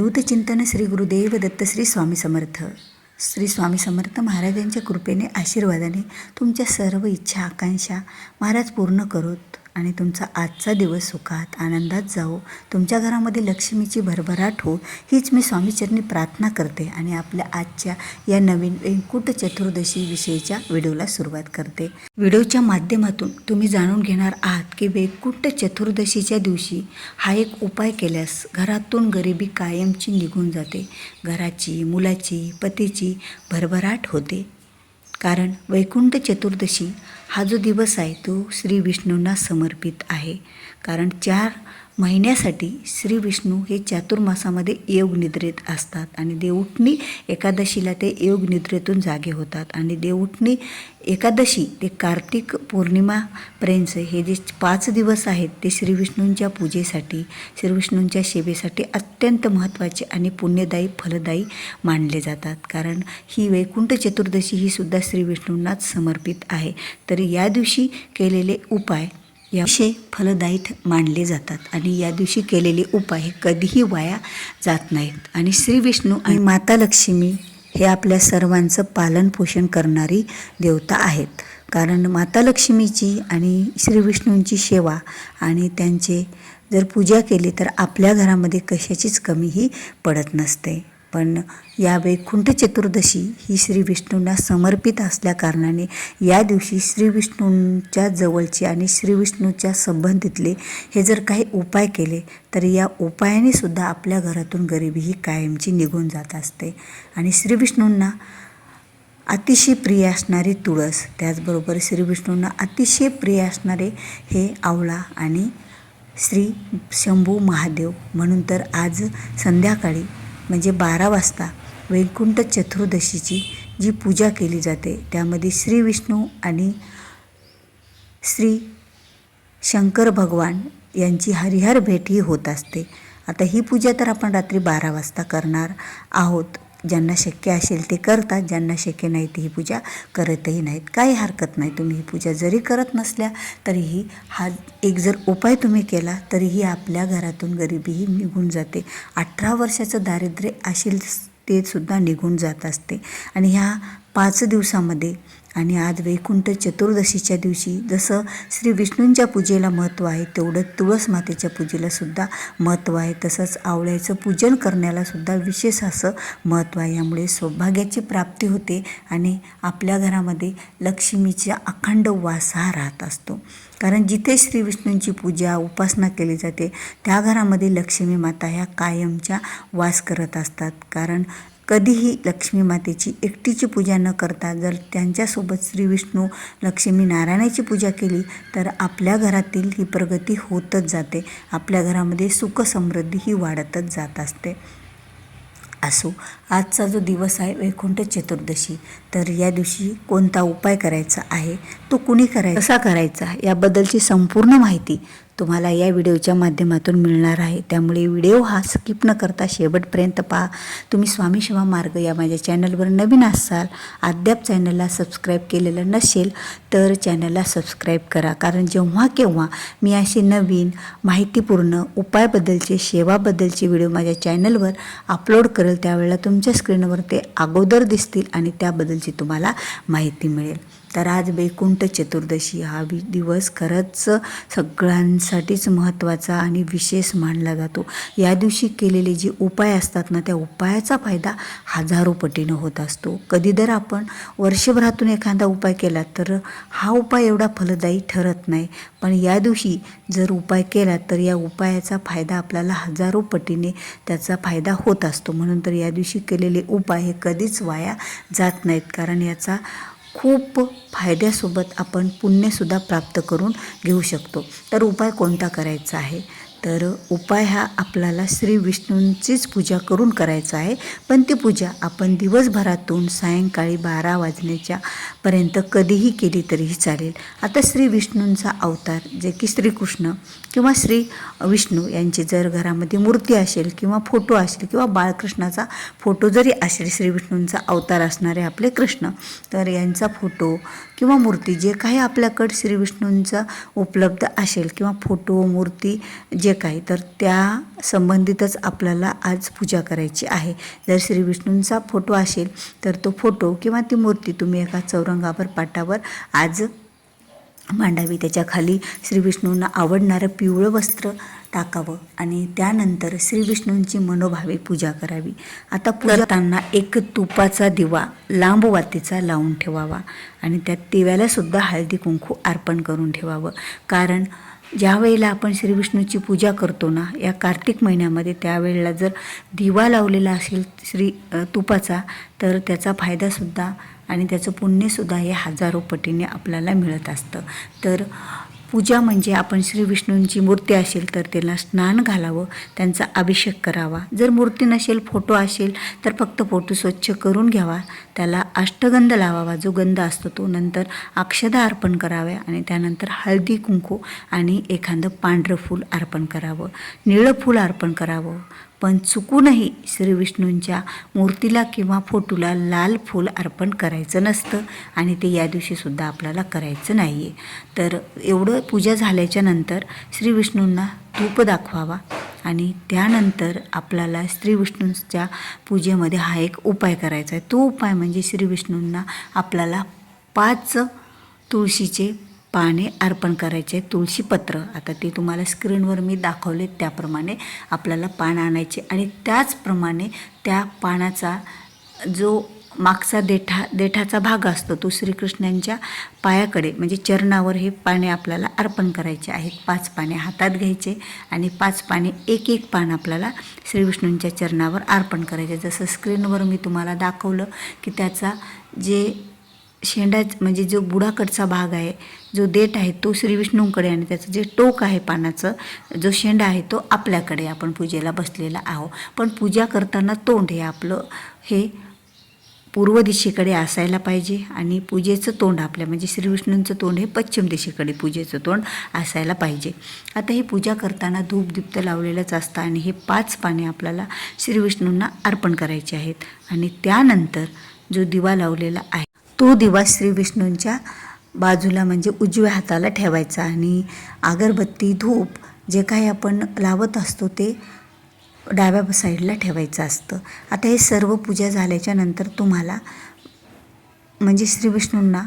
अवधूत चिंतन श्री गुरुदेव दत्त श्री स्वामी समर्थ. श्री स्वामी समर्थ महाराजांच्या कृपेने आशीर्वादाने तुमच्या सर्व इच्छा आकांक्षा महाराज पूर्ण करोत आणि तुमचा आजचा दिवस सुखात आनंदात जाओ. तुमच्या घरामध्ये लक्ष्मीची भरभराट हो हीच मी स्वामीचरणी प्रार्थना करते आणि आपल्या आजच्या या नवीन वैकुंठ चतुर्दशी विषयीच्या व्हिडिओला सुरुवात करते. व्हिडिओच्या माध्यमातून तुम्ही जाणून घेणार आहात की वैकुंठ चतुर्दशीच्या दिवशी हा एक उपाय केल्यास घरातून गरिबी कायमची निघून जाते. घराची, मुलाची, पतीची भरभराट होते. कारण वैकुंठ चतुर्दशी हा जो दिवस आहे तो श्री विष्णूंना समर्पित आहे. कारण 4 महिन्यासाठी श्री विष्णू हे चातुर्मासामध्ये योग निद्रेत असतात आणि देवउठणी एकादशीला ते योग निद्रेतून जागे होतात. आणि देवउठणी एकादशी ते कार्तिक पौर्णिमापर्यंत हे जे 5 दिवस आहेत ते श्री विष्णूंच्या पूजेसाठी, श्री विष्णूंच्या सेवेसाठी अत्यंत महत्त्वाचे आणि पुण्यदायी फलदायी मानले जातात. कारण ही वैकुंठ चतुर्दशी ही सुद्धा श्री विष्णूंनाच समर्पित आहे. तर या दिवशी केलेले उपाय याविषयी फलदायी मानले जातात आणि या दिवशी केलेले उपाय हे कधीही वाया जात नाहीत. आणि श्री विष्णू आणि माता लक्ष्मी हे आपल्या सर्वांचं पालनपोषण करणारी देवता आहेत. कारण माता लक्ष्मीची आणि श्री विष्णूंची सेवा आणि त्यांचे जर पूजा केली तर आपल्या घरामध्ये कशाचीच कमीही पडत नसते. पण या वैकुंठ चतुर्दशी ही श्री विष्णूंना समर्पित असल्याकारणाने या दिवशी श्री विष्णूंच्या जवळचे आणि श्री विष्णूच्या संबंधितले हे जर काही उपाय केले तर या उपायाने सुद्धा आपल्या घरातून गरिबी ही कायमची निघून जात असते. आणि श्री विष्णूंना अतिशय प्रिय असणारी तुळस, त्याचबरोबर श्री विष्णूंना अतिशय प्रिय असणारे हे आवळा आणि श्री शंभू महादेव. म्हणून तर आज संध्याकाळी म्हणजे 12 वाजता वैकुंठ चतुर्दशीची जी पूजा केली जाते त्यामध्ये श्री विष्णू आणि श्री शंकर भगवान यांची हरिहर भेट ही होत असते. आता ही पूजा तर आपण रात्री 12 वाजता करणार आहोत. ज्यांना शक्य असेल ते करतात, ज्यांना शक्य नाही ते ही पूजा करतही नाहीत. काही हरकत नाही. तुम्ही ही पूजा जरी करत नसल्या तरीही हा एक जर उपाय तुम्ही केला तरीही आपल्या घरातून गरिबीही निघून जाते. 18 वर्षाचं दारिद्र्य असेल ते सुद्धा निघून जात असते. आणि ह्या 5 दिवसामध्ये आणि आज वैकुंठ चतुर्दशीच्या दिवशी जसं श्री विष्णूंच्या पूजेला महत्त्व आहे तेवढं तुळस मातेच्या पूजेला सुद्धा महत्त्व आहे. तसंच आवळ्याचं पूजन करण्याला सुद्धा विशेष असं महत्त्व आहे. यामुळे सौभाग्याची प्राप्ती होते आणि आपल्या घरामध्ये लक्ष्मीचा अखंड वास हा राहत असतो. कारण जिथे श्री विष्णूंची पूजा उपासना केली जाते त्या घरामध्ये लक्ष्मी माता ह्या कायमच्या वास करत असतात. कारण कधीही लक्ष्मी मातेची एकटीची पूजा न करता जर त्यांच्यासोबत श्री विष्णू, लक्ष्मी नारायणाची पूजा केली तर आपल्या घरातील ही प्रगती होतच जाते. आपल्या घरामध्ये सुख समृद्धी ही वाढतच जात असते. असो, आजचा जो दिवस आहे वैकुंठ चतुर्दशी, तर या दिवशी कोणता उपाय करायचा आहे, तो कुणी करायचा, कसा करायचा याबद्दलची संपूर्ण माहिती तुम्हाला या व्हिडिओच्या माध्यमातून मिळणार आहे. त्यामुळे व्हिडिओ हा स्किप न करता शेवटपर्यंत पहा. तुम्ही स्वामी सेवा मार्ग या माझ्या चॅनलवर नवीन असाल, अद्याप चॅनलला सबस्क्राईब केलेलं नसेल तर चॅनलला सबस्क्राईब करा. कारण जेव्हा केव्हा मी असे नवीन माहितीपूर्ण उपायाबद्दलचे, सेवाबद्दलचे व्हिडिओ माझ्या चॅनलवर अपलोड करेल त्यावेळेला तुमच्या स्क्रीनवर ते अगोदर दिसतील आणि त्याबद्दलची तुम्हाला माहिती मिळेल. तर आज वैकुंठ चतुर्दशी हा दिवस खरंच सगळ्यांसाठीच महत्त्वाचा आणि विशेष मानला जातो. या दिवशी केलेले जे उपाय असतात ना त्या उपायाचा फायदा हजारो पटीनं होत असतो. कधी जर आपण वर्षभरातून एखादा उपाय केला तर हा उपाय एवढा फलदायी ठरत नाही. पण या दिवशी जर उपाय केला तर या उपायाचा फायदा आपल्याला हजारो पटीने त्याचा फायदा होत असतो. म्हणून तर या दिवशी केलेले उपाय हे कधीच वाया जात नाहीत. कारण याचा खूप फायद्यासोबत आपण पुण्यसुद्धा प्राप्त करून घेऊ शकतो. तर उपाय कोणता करायचा आहे, तर उपाय हा आपल्याला श्री विष्णूंचीच पूजा करून करायचा आहे. पण ती पूजा आपण दिवसभरातून सायंकाळी 12 वाजण्याच्या पर्यंत कधीही केली तरीही चालेल. आता श्री विष्णूंचा अवतार जे की श्रीकृष्ण किंवा श्री विष्णू यांची जर घरामध्ये मूर्ती असेल किंवा फोटो असेल किंवा बाळकृष्णाचा फोटो जरी असेल, श्री विष्णूंचा अवतार असणारे आपले कृष्ण, तर यांचा फोटो किंवा मूर्ती जे काही आपल्याकडे श्री विष्णूंचा उपलब्ध असेल किंवा फोटो, मूर्ती जे पूजक आहे तर त्या संबंधितच आपल्याला आज पूजा करायची आहे. जर श्री विष्णूंचा फोटो असेल तर तो फोटो किंवा ती मूर्ती तुम्ही एका चौरंगावर पाटावर आज मांडावी. त्याच्या खाली श्री विष्णूंना आवडणारं पिवळं वस्त्र टाकावं आणि त्यानंतर श्री विष्णूंची मनोभावे पूजा करावी. आता करताना एक तुपाचा दिवा लांब वातीचा लावून ठेवावा आणि त्या दिव्यालासुद्धा हळदी कुंकू अर्पण करून ठेवावं. कारण ज्या वेळेला आपण श्री विष्णूची पूजा करतो ना या कार्तिक महिन्यामध्ये, त्यावेळेला जर दिवा लावलेला असेल तुपाचा तर त्याचा फायदासुद्धा आणि त्याचं पुण्यसुद्धा हे हजारो पटीने आपल्याला मिळत असतं. तर पूजा म्हणजे आपण श्री विष्णूंची मूर्ती असेल तर त्याला स्नान घालावं, त्यांचा अभिषेक करावा. जर मूर्ती नसेल, फोटो असेल तर फक्त फोटो स्वच्छ करून घ्यावा, त्याला अष्टगंध लावावा, जो गंध असतो तो. नंतर अक्षदा अर्पण कराव्या आणि त्यानंतर हळदी कुंकू आणि एखादं पांढरं फूल अर्पण करावं, निळं फूल अर्पण करावं. पण चुकूनही श्री विष्णूंच्या मूर्तीला किंवा फोटोला लाल फूल अर्पण करायचं नसतं आणि ते या दिवशीसुद्धा आपल्याला करायचं नाही आहे. तर एवढं पूजा झाल्याच्या नंतर श्री विष्णूंना धूप दाखवावा आणि त्यानंतर आपल्याला श्री विष्णूंच्या पूजेमध्ये हा एक उपाय करायचा आहे. तो उपाय म्हणजे श्री विष्णूंना आपल्याला 5 तुळशीचे पाने अर्पण करायचे, तुळशीपत्र. आता ते तुम्हाला स्क्रीनवर मी दाखवले त्याप्रमाणे आपल्याला पान आणायचे आणि त्याचप्रमाणे त्या पानाचा जो मागचा देठाचा भाग असतो तो श्रीकृष्णांच्या पायाकडे म्हणजे चरणावर हे पाने आपल्याला अर्पण करायचे आहेत. 5 पाने हातात घ्यायचे आणि 5 पाने एक पान आपल्याला श्री विष्णूंच्या चरणावर अर्पण करायचे. जसं स्क्रीनवर मी तुम्हाला दाखवलं की त्याचा जे शेंडा म्हणजे जो बुडाकडचा भाग आहे, जो देठ आहे तो श्री विष्णूंकडे आणि त्याचं जे टोक आहे पानाचं, जो शेंडा आहे तो आपल्याकडे, आपण पूजेला बसलेला आहोत. पण पूजा करताना तोंड हे आपलं हे पूर्व दिशेकडे असायला पाहिजे आणि पूजेचं तोंड आपल्या म्हणजे श्री विष्णूंचं तोंड हे पश्चिम दिशेकडे पूजेचं तोंड असायला पाहिजे. आता ही पूजा करताना धूप दीप्त लावलेलंच असतं आणि हे 5 पाने आपल्याला श्री विष्णूंना अर्पण करायचे आहेत आणि त्यानंतर जो दिवा लावलेला आहे तो दिवा श्री विष्णूंच्या बाजूला म्हणजे उजव्या हाताला ठेवायचा आणि अगरबत्ती, धूप जे काही आपण लावत असतो ते डाव्या साईडला ठेवायचं असतं. आता हे सर्व पूजा झाल्याच्या नंतर तुम्हाला म्हणजे श्री विष्णूंना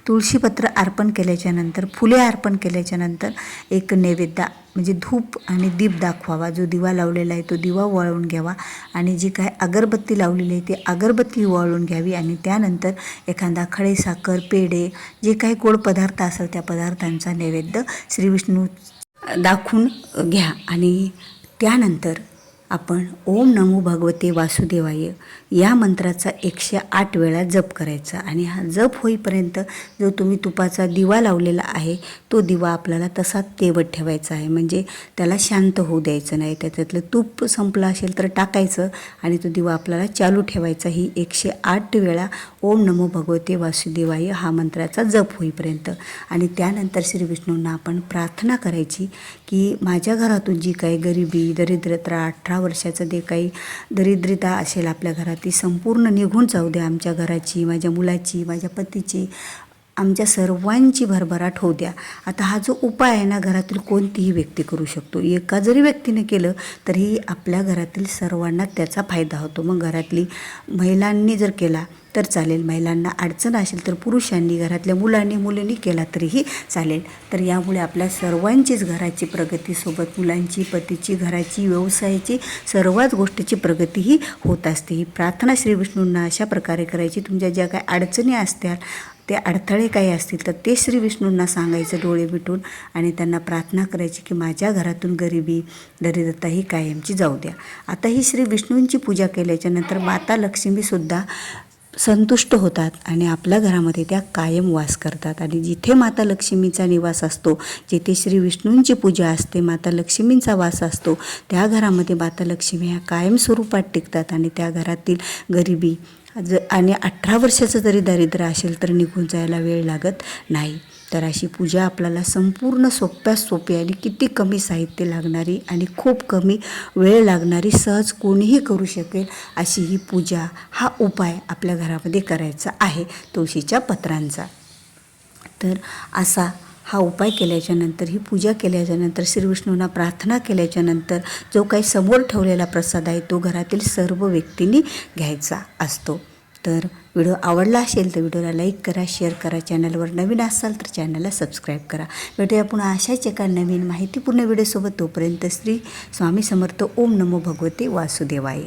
तुळशीपत्र अर्पण केल्याच्यानंतर, फुले अर्पण केल्याच्यानंतर एक नैवेद्य म्हणजे धूप आणि दीप दाखवावा. जो दिवा लावलेला आहे तो दिवा वळवून घ्यावा आणि जी काय अगरबत्ती लावलेली आहे ती अगरबत्ती वळवून घ्यावी आणि त्यानंतर एखादा खडे साखर, पेढे जे काही गोड पदार्थ असेल त्या पदार्थांचा नैवेद्य श्री विष्णू दाखवून घ्या आणि त्यानंतर आपण ओम नमो भगवते वासुदेवाय या मंत्राचा 108 वेळा जप करायचा आणि हा जप होईपर्यंत जो तुम्ही तुपाचा दिवा लावलेला आहे तो दिवा आपल्याला तसा तेवत ठेवायचा आहे. म्हणजे त्याला शांत होऊ द्यायचं नाही. त्याच्यातलं तूप संपलं असेल तर टाकायचं आणि तो दिवा आपल्याला चालू ठेवायचा. ही 108 वेळा ओम नमो भगवते वासुदेवाय हा मंत्राचा जप होईपर्यंत आणि त्यानंतर श्री विष्णूंना आपण प्रार्थना करायची की माझ्या घरातून जी काही गरिबी, दरिद्रता, 18 वर्षाचं जे काही दरिद्रता असेल आपल्या घरात ती संपूर्ण निघून जाऊ द्या. आमच्या घराची, माझ्या मुलाची, माझ्या पतीची, आमच्या सर्वांची भरभराट होऊ द्या. आता हा जो उपाय आहे ना घरातील कोणतीही व्यक्ती करू शकतो. एका जरी व्यक्तीने केलं तरी आपल्या घरातील सर्वांना त्याचा फायदा होतो. मग घरातली महिलांनी जर केला तर चालेल, महिलांना अडचण असेल तर पुरुषांनी, घरातल्या मुलींनी केला तरीही चालेल. तर यामुळे आपल्या सर्वांचीच घराची प्रगती, सोबत मुलांची, पतीची, घराची, व्यवसायाची, सर्वच गोष्टीची प्रगती ही होत असते. ही प्रार्थना श्री विष्णूंना अशा प्रकारे करायची. तुमच्या ज्या काही अडचणी असतील, ते अडथळे काही असतील तर ते श्री विष्णूंना सांगायचं डोळे मिटून आणि त्यांना प्रार्थना करायची की माझ्या घरातून गरिबी, दरिद्रता ही कायमची जाऊ द्या. आता ही श्री विष्णूंची पूजा केल्याच्यानंतर माता लक्ष्मीसुद्धा संतुष्ट होतात आणि आपल्या घरामध्ये त्या कायम वास करतात. आणि जिथे माता लक्ष्मीचा निवास असतो, जिथे श्री विष्णूंची पूजा असते, माता लक्ष्मींचा वास असतो, त्या घरामध्ये माता लक्ष्मी ह्या कायम स्वरूपात टिकतात आणि त्या घरातील गरिबी आणि 18 वर्षाचं जरी दारिद्र्य असेल तर निघून जायला वेळ लागत नाही. तर अशी पूजा आपल्याला संपूर्ण सोप्यात सोपी आणि किती कमी साहित्य लागणारी आणि खूप कमी वेळ लागणारी, सहज कोणीही करू शकेल अशी ही पूजा, हा उपाय आपल्या घरामध्ये करायचा आहे तुळशीच्या पत्रांचा. तर असा हा उपाय केल्याच्यानंतर, ही पूजा केल्याच्यानंतर, श्री विष्णूंना प्रार्थना केल्याच्यानंतर जो काही समोर ठेवलेला प्रसाद आहे तो घरातील सर्व व्यक्तींनी घ्यायचा असतो. तर व्हिडिओ आवडला असेल तर व्हिडिओला लाईक करा, शेअर करा. चॅनलवर नवीन असाल तर चॅनलला सबस्क्राईब करा. भेटूया पुन्हा अशाच एका नवीन माहितीपूर्ण व्हिडिओसोबत. तोपर्यंत श्री स्वामी समर्थ. ओम नमो भगवते वासुदेवाय.